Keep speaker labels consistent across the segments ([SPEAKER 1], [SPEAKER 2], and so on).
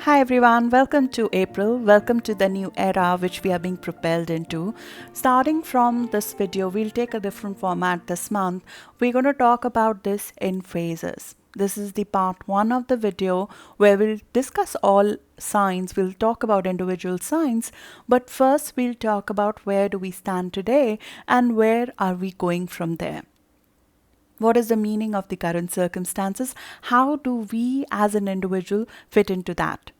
[SPEAKER 1] Hi everyone, welcome to April. Welcome to the new era which we are being propelled into. Starting from this video, we'll take a different format this month. We're going to talk about this in phases. This is the part 1 of the video where we'll discuss all signs. We'll talk about individual signs, but first we'll talk about where do we stand today and where are we going from there. What is the meaning of the current circumstances? How do we as an individual fit into that?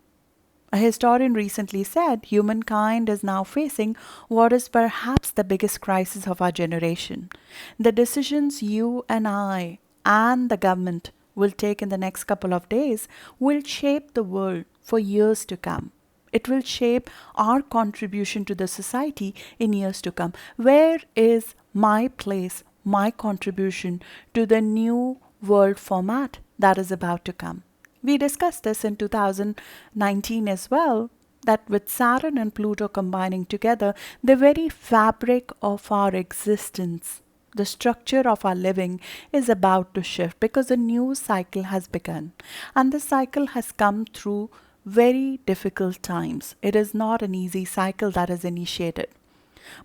[SPEAKER 1] A historian recently said humankind is now facing what is perhaps the biggest crisis of our generation. The decisions you and I and the government will take in the next couple of days will shape the world for years to come. It will shape our contribution to the society in years to come. Where is my place, my contribution to the new world format that is about to come? We discussed this in 2019 as well, that with Saturn and Pluto combining together, the very fabric of our existence, the structure of our living is about to shift because a new cycle has begun. And this cycle has come through very difficult times. It is not an easy cycle that is initiated.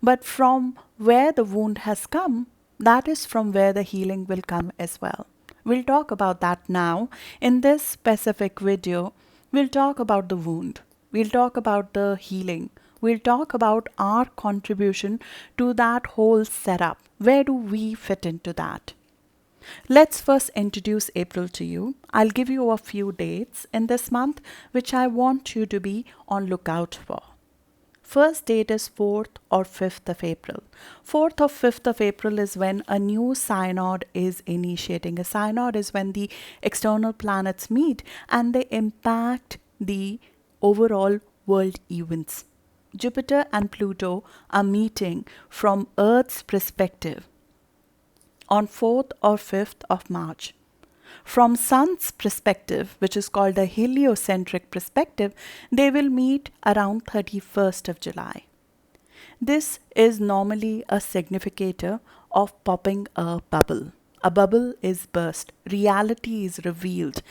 [SPEAKER 1] But from where the wound has come, that is from where the healing will come as well. We'll talk about that now. In this specific video, we'll talk about the wound. We'll talk about the healing. We'll talk about our contribution to that whole setup. Where do we fit into that? Let's first introduce April to you. I'll give you a few dates in this month which I want you to be on lookout for. First date is 4th or 5th of April. 4th or 5th of April is when a new synod is initiating. A synod is when the external planets meet and they impact the overall world events. Jupiter and Pluto are meeting from Earth's perspective on 4th or 5th of March. From Sun's perspective, which is called the heliocentric perspective, they will meet around 31st of July. This is normally a significator of popping a bubble. A bubble is burst. Reality is revealed.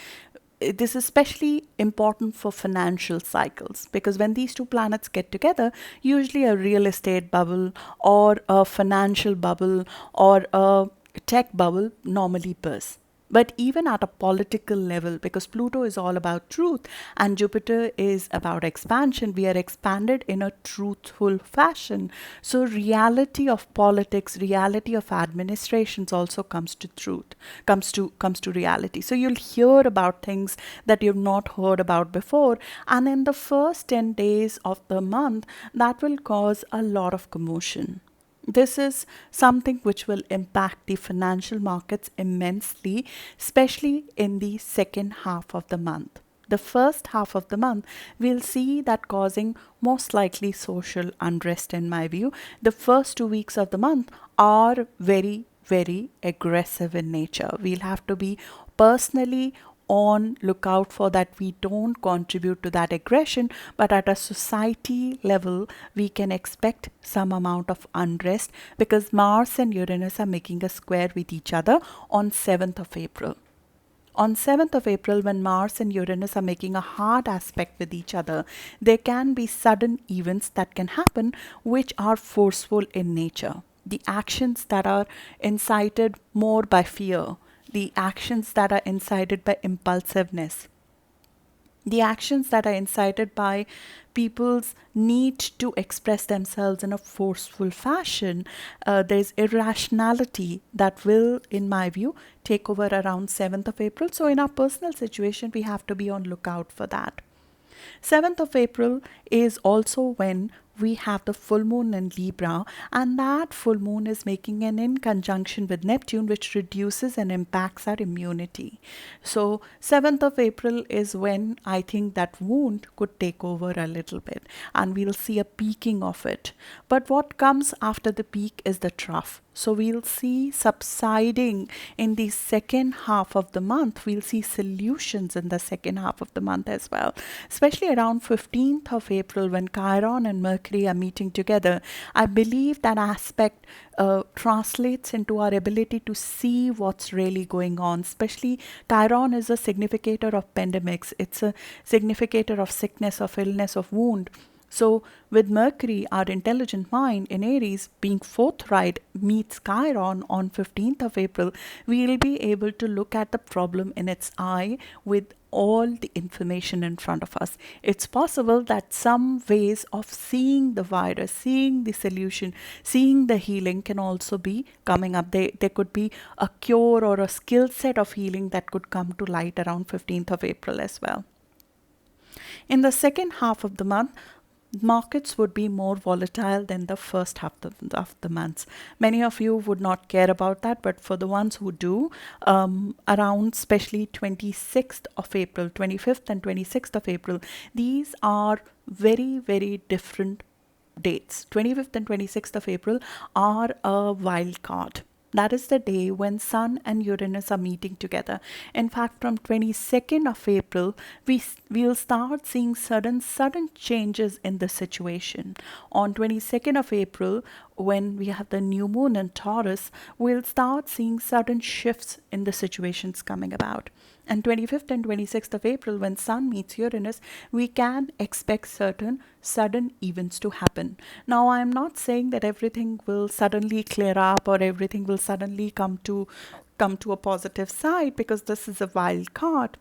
[SPEAKER 1] This is especially important for financial cycles because when these two planets get together, usually a real estate bubble or a financial bubble or a tech bubble normally bursts. But even at a political level, because Pluto is all about truth and Jupiter is about expansion, we are expanded in a truthful fashion. So reality of politics, reality of administrations also comes to truth, comes to reality. So you'll hear about things that you've not heard about before. And in the first 10 days of the month, that will cause a lot of commotion. This is something which will impact the financial markets immensely, especially in the second half of the month. The first half of the month, we'll see that causing most likely social unrest in my view. The first 2 weeks of the month are very, very aggressive in nature. We'll have to be personally on lookout for that we don't contribute to that aggression, but at a society level we can expect some amount of unrest because Mars and Uranus are making a square with each other on 7th of April. On 7th of April, when Mars and Uranus are making a hard aspect with each other, there can be sudden events that can happen which are forceful in nature. The actions that are incited more by fear, the actions that are incited by impulsiveness, the actions that are incited by people's need to express themselves in a forceful fashion, there's irrationality that will, in my view, take over around 7th of April. So in our personal situation, we have to be on lookout for that. 7th of April is also when we have the full moon in Libra, and that full moon is making an in conjunction with Neptune, which reduces and impacts our immunity. So 7th of April is when I think that wound could take over a little bit and we'll see a peaking of it. But what comes after the peak is the trough. So we'll see subsiding in the second half of the month. We'll see solutions in the second half of the month as well, especially around 15th of April when Chiron and Mercury Mercury are meeting together, I believe that aspect translates into our ability to see what's really going on. Especially Chiron is a significator of pandemics. It's a significator of sickness, of illness, of wound. So with Mercury, our intelligent mind in Aries being forthright meets Chiron on 15th of April, we'll be able to look at the problem in its eye with all the information in front of us. It's possible that some ways of seeing the virus, seeing the solution, seeing the healing can also be coming up. There could be a cure or a skill set of healing that could come to light around 15th of April as well. In the second half of the month, markets would be more volatile than the first half of the months. Many of you would not care about that, but for the ones who do, around especially 26th of April, 25th and 26th of April, these are very, very different dates. 25th and 26th of April are a wild card. That is the day when Sun and Uranus are meeting together. In fact, from 22nd of April, we'll start seeing sudden changes in the situation. On 22nd of April, when we have the new moon in Taurus, we'll start seeing sudden shifts in the situations coming about. And 25th and 26th of April, when Sun meets Uranus, we can expect certain sudden events to happen. Now, I am not saying that everything will suddenly clear up or everything will suddenly come to a positive side, because this is a wild card.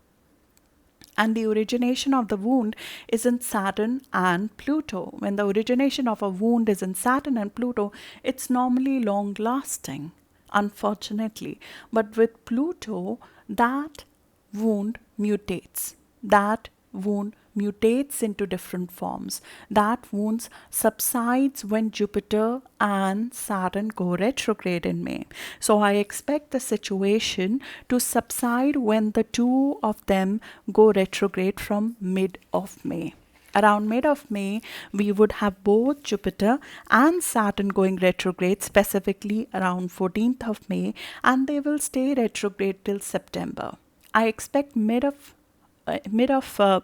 [SPEAKER 1] And the origination of the wound is in Saturn and Pluto. When the origination of a wound is in Saturn and Pluto, it's normally long lasting, unfortunately. But with Pluto, that wound mutates. That wound mutates into different forms. That wound subsides when Jupiter and Saturn go retrograde in May. So I expect the situation to subside when the two of them go retrograde from mid of May. Around mid of May, we would have both Jupiter and Saturn going retrograde, specifically around 14th of May, and they will stay retrograde till September. I expect mid of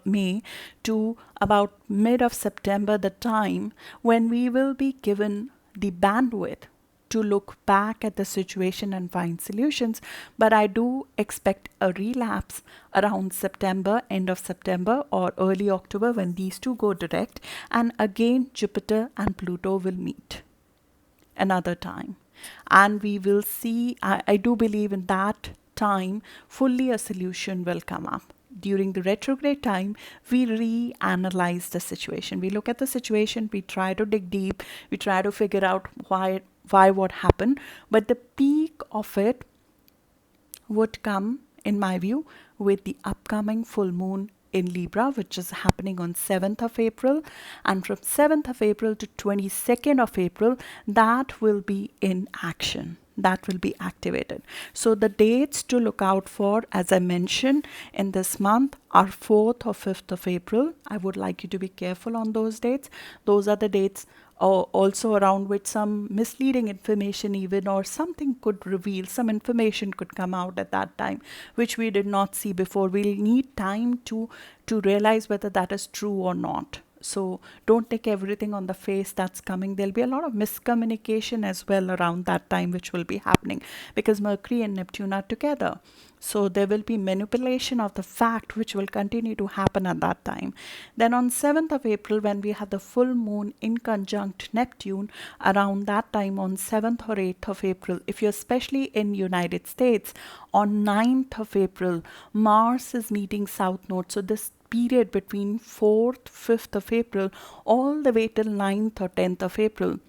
[SPEAKER 1] May to about mid of September, the time when we will be given the bandwidth to look back at the situation and find solutions. But I do expect a relapse around September, end of September or early October, when these two go direct, and again Jupiter and Pluto will meet another time, and we will see, I do believe in that time fully a solution will come up. During the retrograde time, we reanalyze the situation. We look at the situation, we try to dig deep, we try to figure out why what happened. But the peak of it would come, in my view, with the upcoming full moon in Libra, which is happening on 7th of April. And from 7th of April to 22nd of April, that will be in action. That will be activated. So the dates to look out for, as I mentioned, in this month are 4th or 5th of April. I would like you to be careful on those dates. Those are the dates also around which some misleading information even or something could reveal, some information could come out at that time, which we did not see before. We'll need time to realize whether that is true or not. So don't take everything on the face that's coming. There'll be a lot of miscommunication as well around that time, which will be happening because Mercury and Neptune are together. So there will be manipulation of the fact, which will continue to happen at that time. Then on 7th of April, when we have the full moon in conjunct Neptune, around that time on 7th or 8th of April, if you're especially in United States, on 9th of April, Mars is meeting South Node. So this period between 4th, 5th of April, all the way till 9th or 10th of April,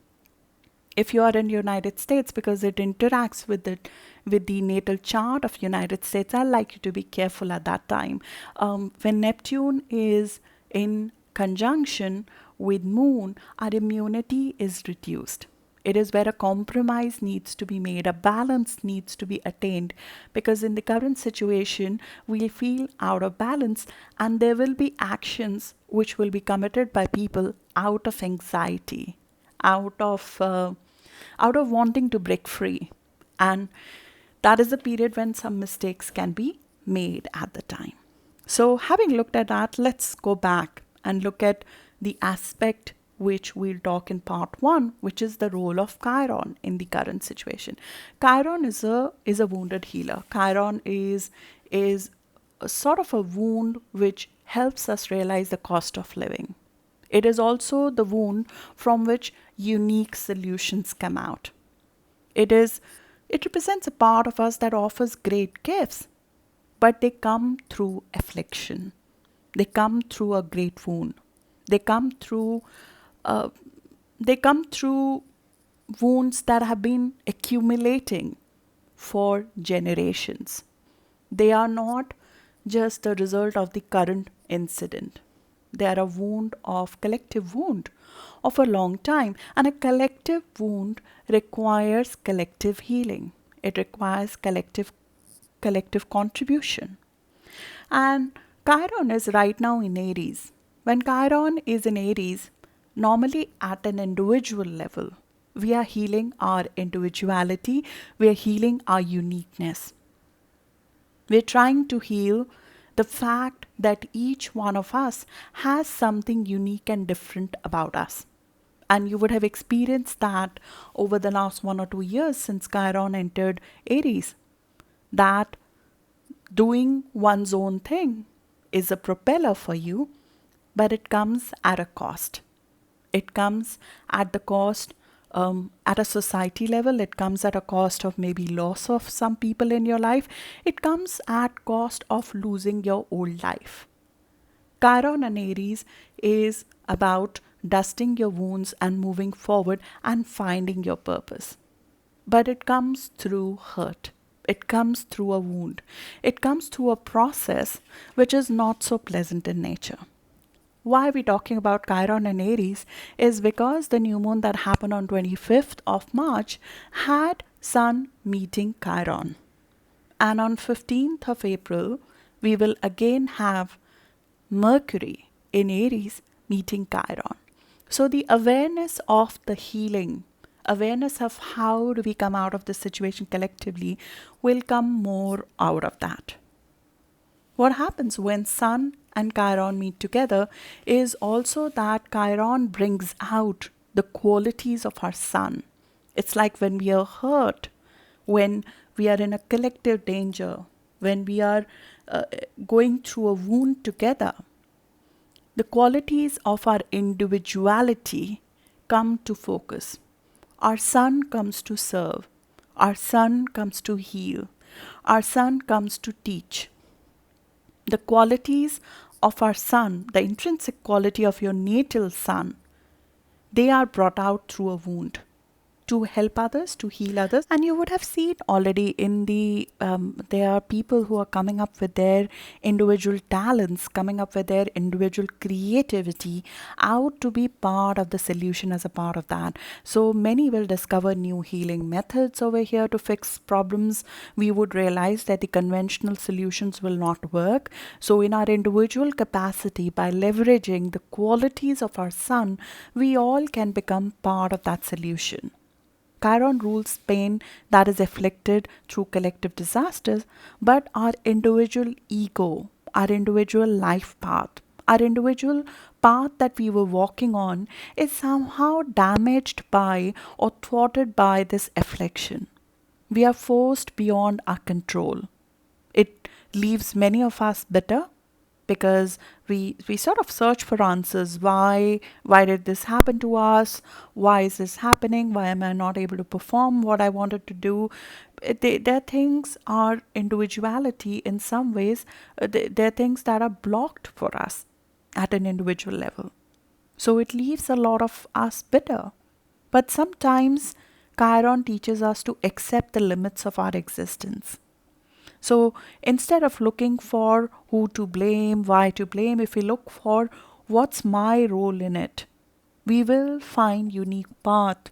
[SPEAKER 1] if you are in United States, because it interacts with the natal chart of United States, I'd like you to be careful at that time. When Neptune is in conjunction with Moon, our immunity is reduced. It is where a compromise needs to be made, a balance needs to be attained, because in the current situation, we feel out of balance, and there will be actions which will be committed by people out of anxiety, out of wanting to break free. And that is the period when some mistakes can be made at the time. So having looked at that, let's go back and look at the aspect which we'll talk in part 1, which is the role of Chiron in the current situation. Chiron is a wounded healer. Chiron is a sort of a wound which helps us realize the cost of living. It is also the wound from which unique solutions come out. It represents a part of us that offers great gifts, but they come through affliction. They come through a great wound. They come through wounds that have been accumulating for generations. They are not just the result of the current incident. They are a collective wound of a long time. And a collective wound requires collective healing. It requires collective contribution. And Chiron is right now in Aries. When Chiron is in Aries, normally at an individual level, we are healing our individuality, we are healing our uniqueness. We're trying to heal the fact that each one of us has something unique and different about us. And you would have experienced that over the last 1 or 2 years since Chiron entered Aries, that doing one's own thing is a propeller for you, but it comes at a cost. It comes at the cost, at a society level, it comes at a cost of maybe loss of some people in your life. It comes at cost of losing your old life. Chiron and Aries is about dusting your wounds and moving forward and finding your purpose. But it comes through hurt. It comes through a wound. It comes through a process which is not so pleasant in nature. Why are we talking about Chiron and Aries is because the new moon that happened on 25th of March had Sun meeting Chiron. And on 15th of April, we will again have Mercury in Aries meeting Chiron. So the awareness of the healing, awareness of how do we come out of this situation collectively will come more out of that. What happens when Sun and Chiron meet together is also that Chiron brings out the qualities of our Sun. It's like when we are hurt, when we are in a collective danger, when we are going through a wound together, the qualities of our individuality come to focus. Our Sun comes to serve. Our Sun comes to heal. Our Sun comes to teach. The qualities of our Sun, the intrinsic quality of your natal Sun, they are brought out through a wound to help others, to heal others. And you would have seen already in there are people who are coming up with their individual talents, coming up with their individual creativity out to be part of the solution as a part of that. So many will discover new healing methods over here to fix problems. We would realize that the conventional solutions will not work. So in our individual capacity, by leveraging the qualities of our Sun, we all can become part of that solution. Chiron rules pain that is afflicted through collective disasters, but our individual ego, our individual life path, our individual path that we were walking on is somehow damaged by or thwarted by this affliction. We are forced beyond our control. It leaves many of us bitter because we sort of search for answers. Why did this happen to us? Why is this happening? Why am I not able to perform what I wanted to do? There are things, our individuality in some ways, there are things that are blocked for us at an individual level. So it leaves a lot of us bitter. But sometimes Chiron teaches us to accept the limits of our existence. So instead of looking for who to blame, why to blame, if we look for what's my role in it, we will find unique path.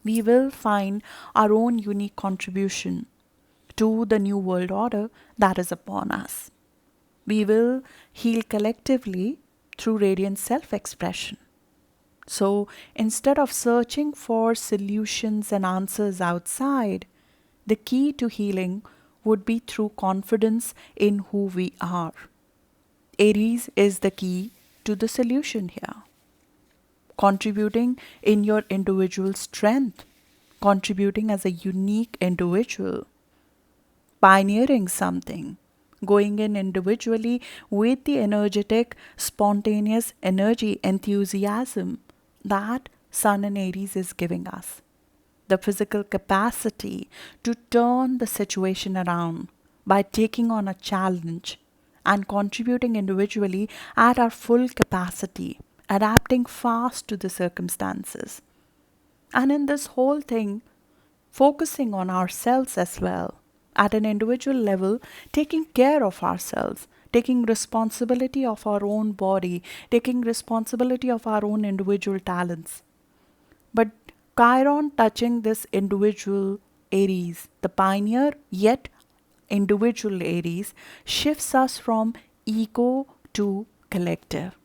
[SPEAKER 1] We will find our own unique contribution to the new world order that is upon us. We will heal collectively through radiant self-expression. So instead of searching for solutions and answers outside, the key to healing would be through confidence in who we are. Aries is the key to the solution here. contributing in your individual strength, contributing as a unique individual, pioneering something, going in individually with the energetic, spontaneous energy, enthusiasm that Sun in Aries is giving us. The physical capacity to turn the situation around by taking on a challenge and contributing individually at our full capacity, adapting fast to the circumstances. And in this whole thing, focusing on ourselves as well, at an individual level, taking care of ourselves, taking responsibility of our own body, taking responsibility of our own individual talents. But Chiron touching this individual Aries, the pioneer yet individual Aries, shifts us from ego to collective.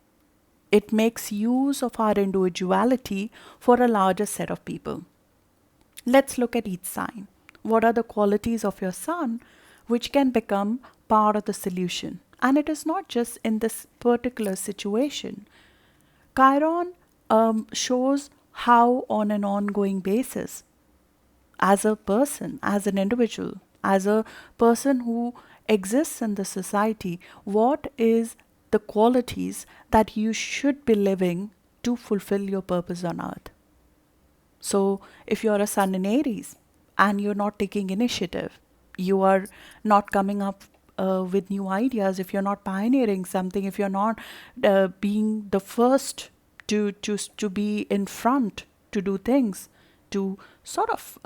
[SPEAKER 1] It makes use of our individuality for a larger set of people. Let's look at each sign. What are the qualities of your sun which can become part of the solution? And it is not just in this particular situation. Chiron shows how, on an ongoing basis, as a person, as an individual, as a person who exists in the society, what is the qualities that you should be living to fulfill your purpose on earth. So if you're a sun in Aries and you're not taking initiative, you are not coming up with new ideas, if you're not pioneering something, if you're not being the first to be in front to do things, to sort of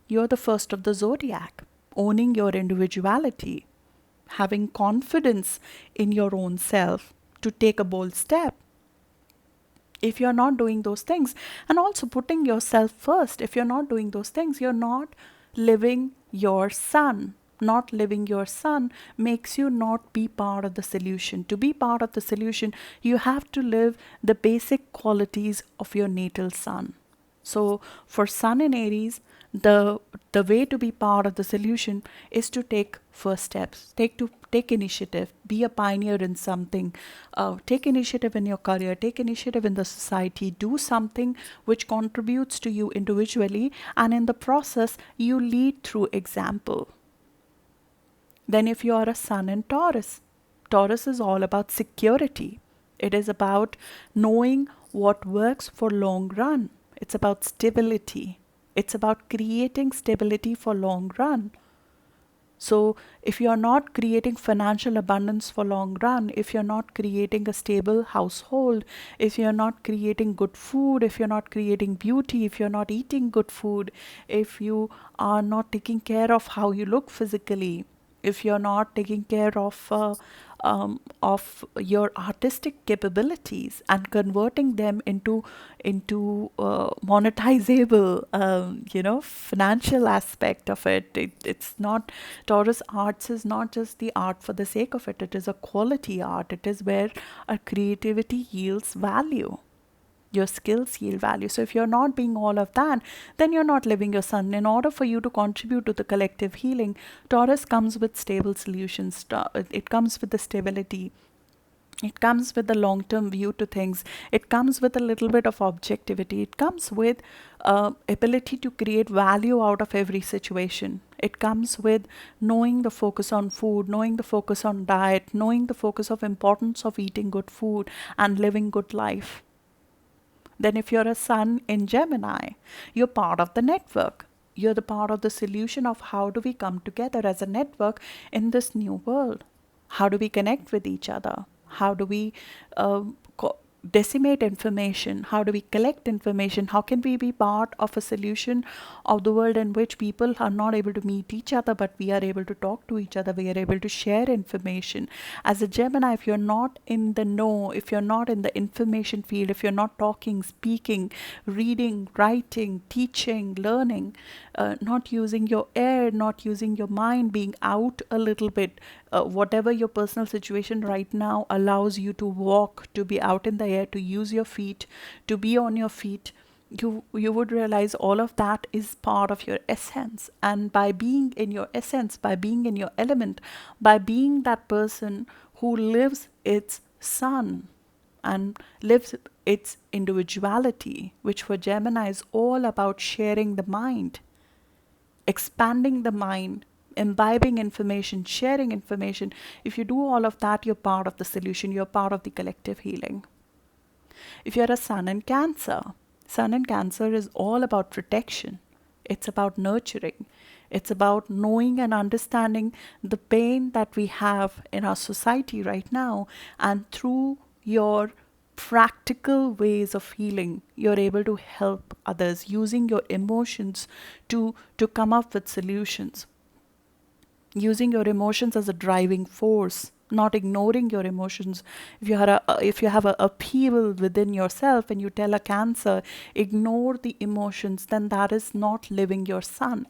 [SPEAKER 1] you're the first of the zodiac, owning your individuality, having confidence in your own self to take a bold step. If you're not doing those things, and also putting yourself first, if you're not doing those things, you're not living your sun. Not living your sun makes you not be part of the solution. To be part of the solution, you have to live the basic qualities of your natal sun. So for sun in Aries, the way to be part of the solution is to take first steps, take initiative, be a pioneer in something, take initiative in your career, take initiative in the society, do something which contributes to you individually, and in the process you lead through example. Then if you are a sun in Taurus, Taurus is all about security. It is about knowing what works for long run. It's about stability. It's about creating stability for long run. So if you're not creating financial abundance for long run, if you're not creating a stable household, if you're not creating good food, if you're not creating beauty, if you're not eating good food, if you are not taking care of how you look physically, if you're not taking care of your artistic capabilities and converting them into monetizable, financial aspect of it's not, Taurus arts is not just the art for the sake of it. It is a quality art. It is where our creativity yields value. Your skills yield value. So if you're not being all of that, then you're not living your sun. In order for you to contribute to the collective healing, Taurus comes with stable solutions. It comes with the stability. It comes with the long-term view to things. It comes with a little bit of objectivity. It comes with ability to create value out of every situation. It comes with knowing the focus on food, knowing the focus on diet, knowing the focus of importance of eating good food and living good life. Then if you're a sun in Gemini, you're part of the network. You're the part of the solution of how do we come together as a network in this new world? How do we connect with each other? How do we disseminate information? How do we collect information? How can we be part of a solution of the world in which people are not able to meet each other, but we are able to talk to each other, we are able to share information? As a Gemini, if you're not in the know, if you're not in the information field, if you're not talking, speaking, reading, writing, teaching, learning, not using your air, not using your mind, being out a little bit, whatever your personal situation right now allows you to walk, to be out in the air, to use your feet, to be on your feet, you would realize all of that is part of your essence. And by being in your essence, by being in your element, by being that person who lives its sun and lives It's individuality, which for Gemini is all about sharing the mind, expanding the mind, imbibing information, sharing information. If you do all of that, you're part of the solution, you're part of the collective healing. If you're a Sun in Cancer, Sun in Cancer is all about protection. It's about nurturing. It's about knowing and understanding the pain that we have in our society right now, and through your practical ways of healing, you're able to help others using your emotions to come up with solutions, using your emotions as a driving force, not ignoring your emotions. If you have a upheaval within yourself and you tell a Cancer, ignore the emotions, then that is not living your Sun.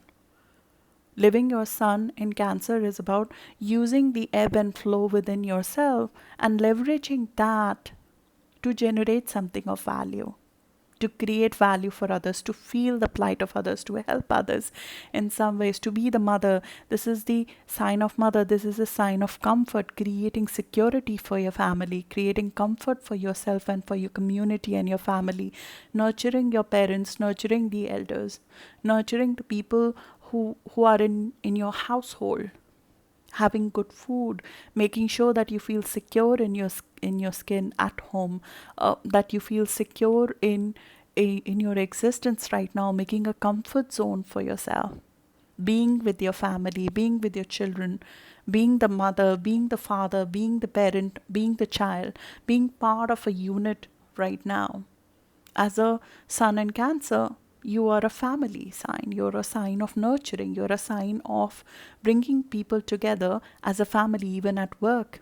[SPEAKER 1] Living your Sun in Cancer is about using the ebb and flow within yourself and leveraging that to generate something of value, to create value for others, to feel the plight of others, to help others in some ways, to be the mother. This is the sign of mother. This is a sign of comfort, creating security for your family, creating comfort for yourself and for your community and your family, nurturing your parents, nurturing the elders, nurturing the people who are in your household, having good food, making sure that you feel secure in your skin at home, that you feel secure in your existence right now, making a comfort zone for yourself, being with your family, being with your children, being the mother, being the father, being the parent, being the child, being part of a unit right now. As a Sun in Cancer, you are a family sign. You're a sign of nurturing. You're a sign of bringing people together as a family, even at work.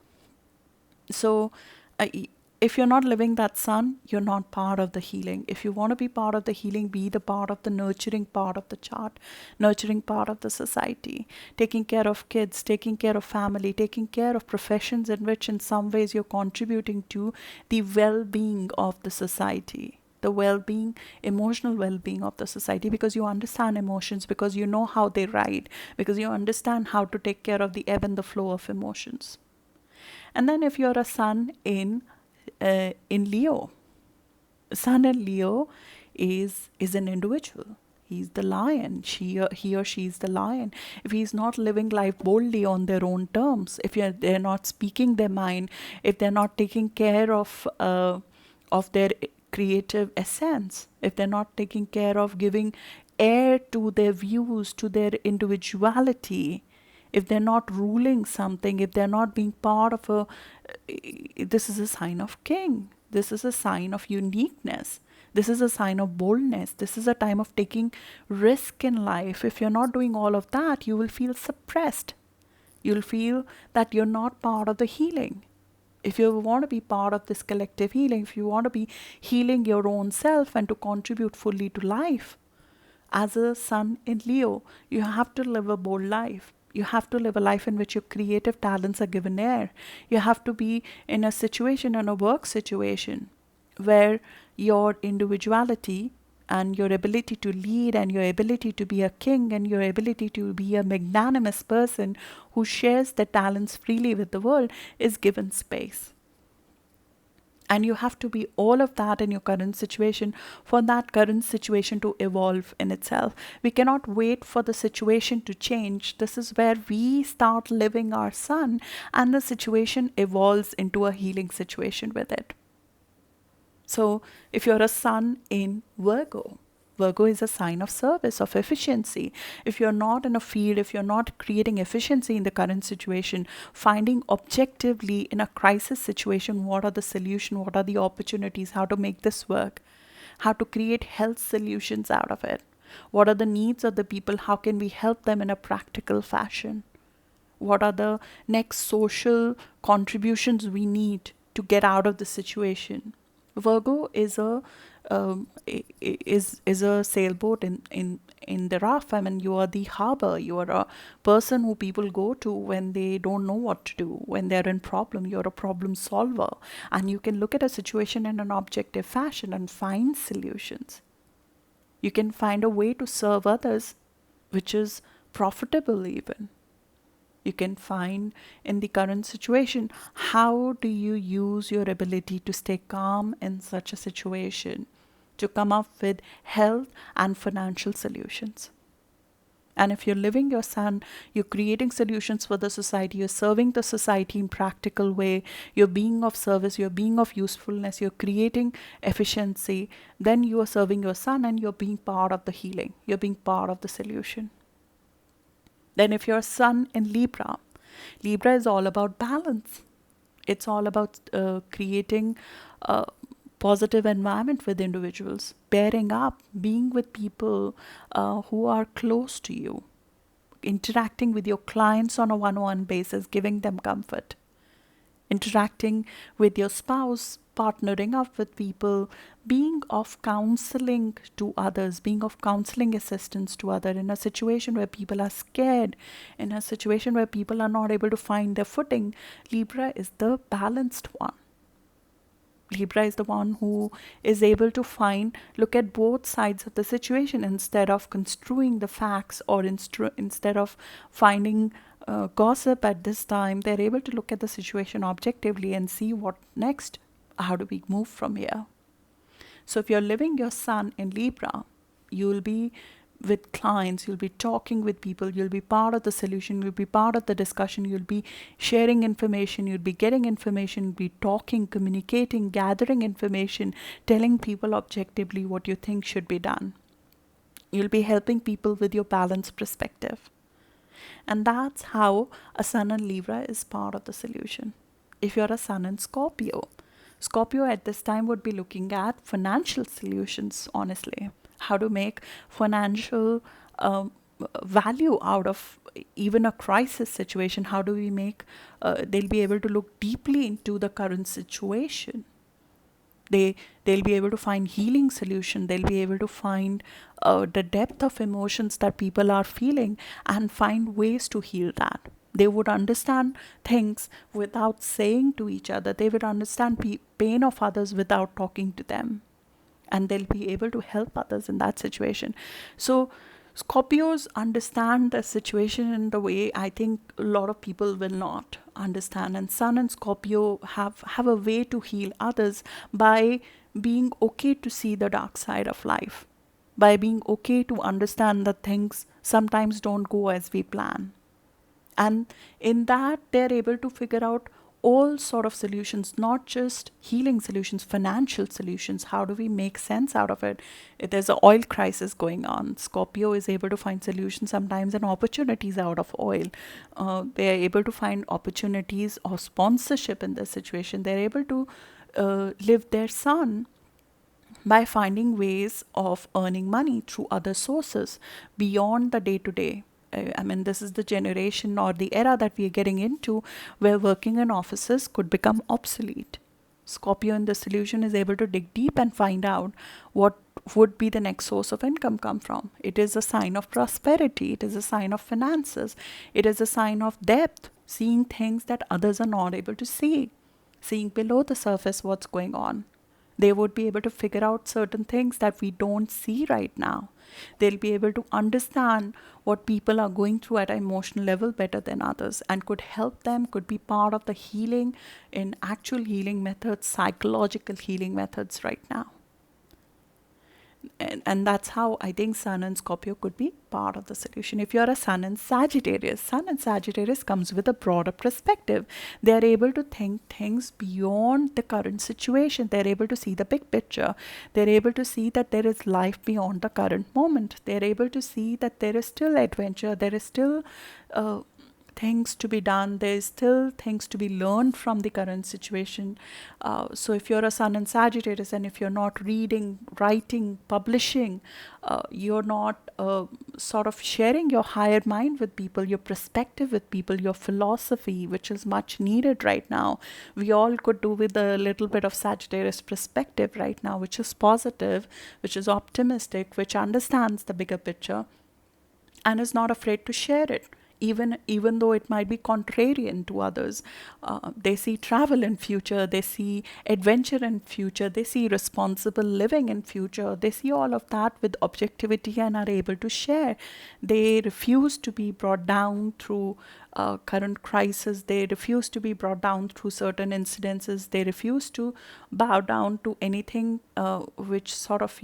[SPEAKER 1] So, if you're not living that Sun, you're not part of the healing. If you want to be part of the healing, be the part of the nurturing part of the chart, nurturing part of the society, taking care of kids, taking care of family, taking care of professions in which in some ways you're contributing to the well-being of the society, the well-being, emotional well-being of the society, because you understand emotions, because you know how they ride, because you understand how to take care of the ebb and the flow of emotions. And then if you're a Sun in Leo, Sun in Leo is an individual. He's the lion. He or she is the lion. If he's not living life boldly on their own terms, if they're not speaking their mind, if they're not taking care of their creative essence, if they're not taking care of giving air to their views, to their individuality, if they're not ruling something, if they're not being part of this is a sign of king. This is a sign of uniqueness. This is a sign of boldness. This is a time of taking risk in life. If you're not doing all of that, you will feel suppressed. You'll feel that you're not part of the healing. If you want to be part of this collective healing, if you want to be healing your own self and to contribute fully to life, as a Sun in Leo, you have to live a bold life. You have to live a life in which your creative talents are given air. You have to be in a situation, in a work situation, where your individuality and your ability to lead and your ability to be a king and your ability to be a magnanimous person who shares their talents freely with the world is given space. And you have to be all of that in your current situation for that current situation to evolve in itself. We cannot wait for the situation to change. This is where we start living our Sun and the situation evolves into a healing situation with it. So if you're a Sun in Virgo, Virgo is a sign of service, of efficiency. If you're not in a field, if you're not creating efficiency in the current situation, finding objectively in a crisis situation, what are the solutions, what are the opportunities, how to make this work, how to create health solutions out of it. What are the needs of the people? How can we help them in a practical fashion? What are the next social contributions we need to get out of the situation? Virgo is a sailboat in the rough. I mean, you are the harbor. You are a person who people go to when they don't know what to do, when they're in problem. You're a problem solver, and you can look at a situation in an objective fashion and find solutions. You can find a way to serve others, which is profitable even. You can find in the current situation, how do you use your ability to stay calm in such a situation, to come up with health and financial solutions. And if you're living your sun, you're creating solutions for the society, you're serving the society in practical way, you're being of service, you're being of usefulness, you're creating efficiency, then you are serving your sun and you're being part of the healing, you're being part of the solution. Then if your sun in Libra, Libra is all about balance. It's all about creating a positive environment with individuals, pairing up, being with people who are close to you, interacting with your clients on a one-on-one basis, giving them comfort, interacting with your spouse, partnering up with people, being of counseling to others, being of counseling assistance to others in a situation where people are scared, in a situation where people are not able to find their footing. Libra is the balanced one. Libra is the one who is able to look at both sides of the situation instead of construing the facts, or instead of finding gossip at this time. They're able to look at the situation objectively and see what next. How do we move from here? So if you're living your sun in Libra, you'll be with clients, you'll be talking with people, you'll be part of the solution, you'll be part of the discussion, you'll be sharing information, you'll be getting information, you'll be talking, communicating, gathering information, telling people objectively what you think should be done. You'll be helping people with your balanced perspective. And that's how a sun in Libra is part of the solution. If you're a sun in Scorpio, Scorpio at this time would be looking at financial solutions, honestly. How to make financial value out of even a crisis situation. How do we make, they'll be able to look deeply into the current situation. They'll be able to find healing solution. They'll be able to find the depth of emotions that people are feeling and find ways to heal that. They would understand things without saying to each other. They would understand pain of others without talking to them. And they'll be able to help others in that situation. So Scorpios understand the situation in the way I think a lot of people will not understand. And Sun and Scorpio have a way to heal others by being okay to see the dark side of life, by being okay to understand that things sometimes don't go as we plan. And in that, they're able to figure out all sort of solutions, not just healing solutions, financial solutions. How do we make sense out of it? If there's an oil crisis going on, Scorpio is able to find solutions sometimes and opportunities out of oil. They're able to find opportunities of sponsorship in this situation. They're able to live their sun by finding ways of earning money through other sources beyond the day-to-day. I mean, this is the generation or the era that we are getting into where working in offices could become obsolete. Scorpio in the solution is able to dig deep and find out what would be the next source of income come from. It is a sign of prosperity. It is a sign of finances. It is a sign of depth, seeing things that others are not able to see, seeing below the surface what's going on. They would be able to figure out certain things that we don't see right now. They'll be able to understand what people are going through at an emotional level better than others and could help them, could be part of the healing in actual healing methods, psychological healing methods right now. And that's how I think Sun and Scorpio could be part of the solution. If you're a Sun and Sagittarius comes with a broader perspective. They're able to think things beyond the current situation. They're able to see the big picture. They're able to see that there is life beyond the current moment. They're able to see that there is still adventure. There is still things to be done. There's still things to be learned from the current situation. So if you're a Sun in Sagittarius, and if you're not reading, writing, publishing, you're not sort of sharing your higher mind with people, your perspective with people, your philosophy, which is much needed right now. We all could do with a little bit of Sagittarius perspective right now, which is positive, which is optimistic, which understands the bigger picture and is not afraid to share it, even though it might be contrarian to others. They see travel in future, they see adventure in future, they see responsible living in future, they see all of that with objectivity and are able to share. They refuse to be brought down through current crisis. They refuse to be brought down through certain incidences. They refuse to bow down to anything which sort of,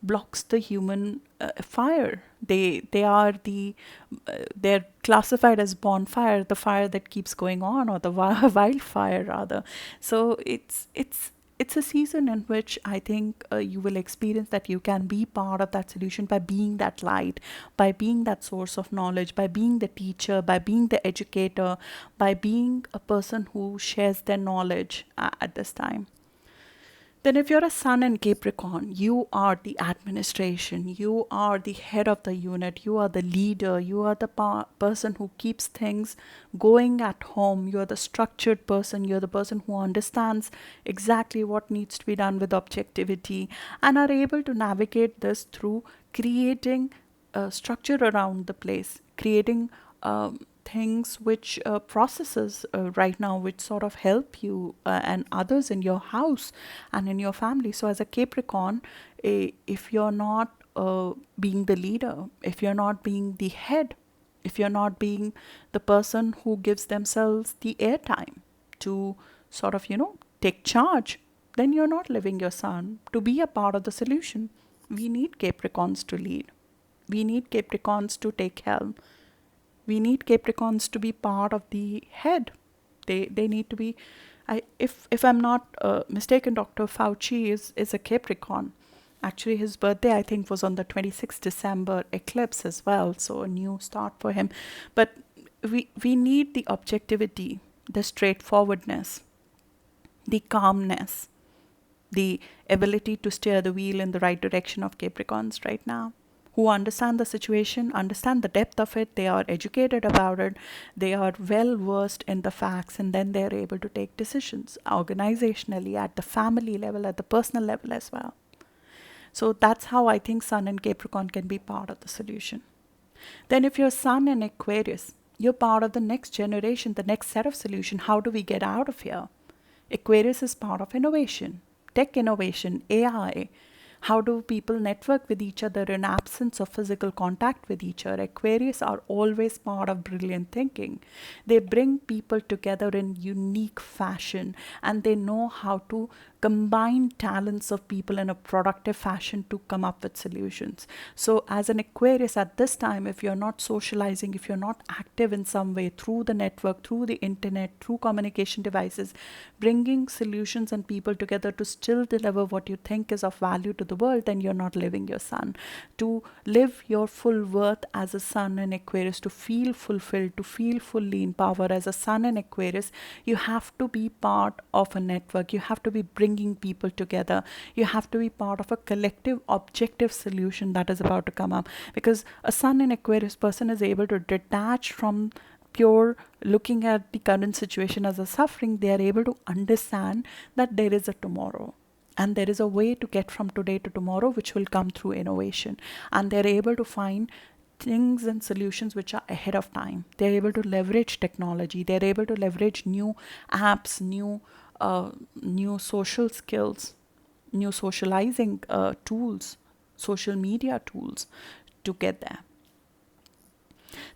[SPEAKER 1] blocks the human fire. They are they're classified as bonfire, the fire that keeps going on, or the wildfire rather. So it's a season in which I think you will experience that you can be part of that solution by being that light, by being that source of knowledge, by being the teacher, by being the educator, by being a person who shares their knowledge at this time. Then if you're a sun in Capricorn, you are the administration, you are the head of the unit, you are the leader, you are the person who keeps things going at home, you're the structured person, you're the person who understands exactly what needs to be done with objectivity and are able to navigate this through creating structure around the place, creating things which processes right now which sort of help you and others in your house and in your family. So as a Capricorn, if you're not being the leader, if you're not being the head, if you're not being the person who gives themselves the airtime to sort of, take charge, then you're not living your sun. To be a part of the solution, we need Capricorns to lead. We need Capricorns to take helm. We need Capricorns to be part of the head. They need to be. If I'm not mistaken, Dr. Fauci is a Capricorn. Actually, his birthday I think was on the 26th December eclipse as well. So a new start for him. But we need the objectivity, the straightforwardness, the calmness, the ability to steer the wheel in the right direction of Capricorns right now, who understand the situation, understand the depth of it, they are educated about it, they are well versed in the facts, and then they're able to take decisions organizationally, at the family level, at the personal level as well. So that's how I think Sun and Capricorn can be part of the solution. Then if you're Sun in Aquarius, you're part of the next generation, the next set of solution. How do we get out of here? Aquarius is part of innovation, tech innovation, AI. How do people network with each other in absence of physical contact with each other? Aquarius are always part of brilliant thinking. They bring people together in unique fashion, and they know how to combine talents of people in a productive fashion to come up with solutions. So as an Aquarius at this time, if you're not socializing, if you're not active in some way through the network, through the internet, through communication devices, bringing solutions and people together to still deliver what you think is of value to the world, then you're not living your sun. To live your full worth as a sun in Aquarius, to feel fulfilled, to feel fully in power as a sun in Aquarius, you have to be part of a network. You have to be bringing people together. You have to be part of a collective objective solution that is about to come up, because a sun in Aquarius person is able to detach from pure looking at the current situation as a suffering. They are able to understand that there is a tomorrow, and there is a way to get from today to tomorrow, which will come through innovation. And they're able to find things and solutions which are ahead of time. They're able to leverage technology. They're able to leverage new apps, new social skills, new socializing tools, social media tools to get there.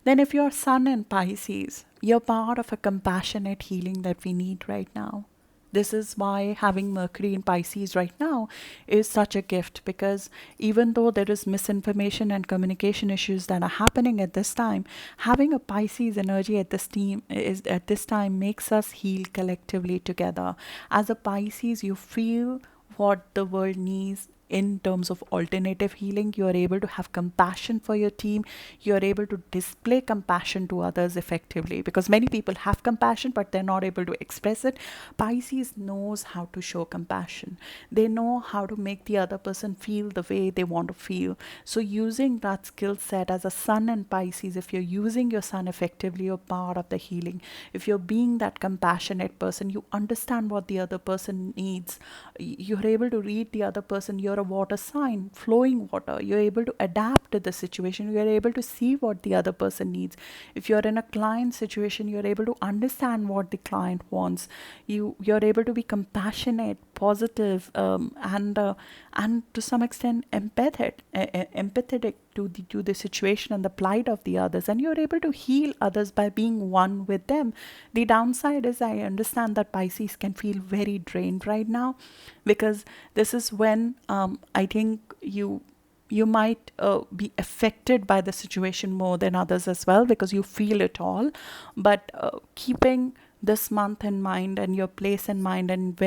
[SPEAKER 1] Then if you're Sun in Pisces, you're part of a compassionate healing that we need right now. This is why having Mercury in Pisces right now is such a gift, because even though there is misinformation and communication issues that are happening at this time, having a Pisces energy at this time makes us heal collectively together. As a Pisces, you feel what the world needs in terms of alternative healing. You are able to have compassion for your team. You are able to display compassion to others effectively, because many people have compassion but they're not able to express it. Pisces knows how to show compassion. They know how to make the other person feel the way they want to feel. So using that skill set as a sun in Pisces, if you're using your sun effectively, you're part of the healing. If you're being that compassionate person, you understand what the other person needs. You're able to read the other person. You're a water sign, flowing water, you're able to adapt to the situation. You're able to see what the other person needs. If you're in a client situation, you're able to understand what the client wants. You're able to be compassionate, positive, and to some extent empathetic to the situation and the plight of the others, and you're able to heal others by being one with them. The downside is, I understand that Pisces can feel very drained right now, because this is when I think you might be affected by the situation more than others as well, because you feel it all. But keeping this month in mind, and your place in mind, and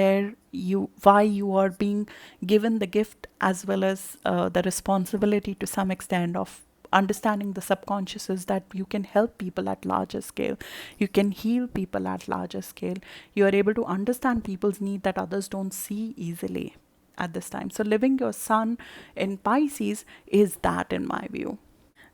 [SPEAKER 1] why you are being given the gift, as well as the responsibility to some extent of understanding the subconscious, is that you can help people at larger scale, you can heal people at larger scale, you are able to understand people's need that others don't see easily at this time. So living your sun in Pisces is that, in my view.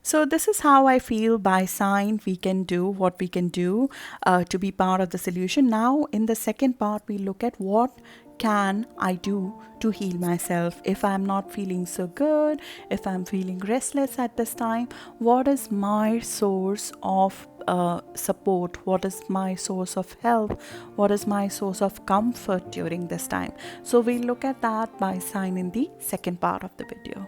[SPEAKER 1] So this is how I feel by sign we can do what we can do to be part of the solution. Now in the second part, we look at what can I do to heal myself if I'm not feeling so good, if I'm feeling restless at this time. What is my source of support? What is my source of help? What is my source of comfort during this time? So we look at that by sign in the second part of the video.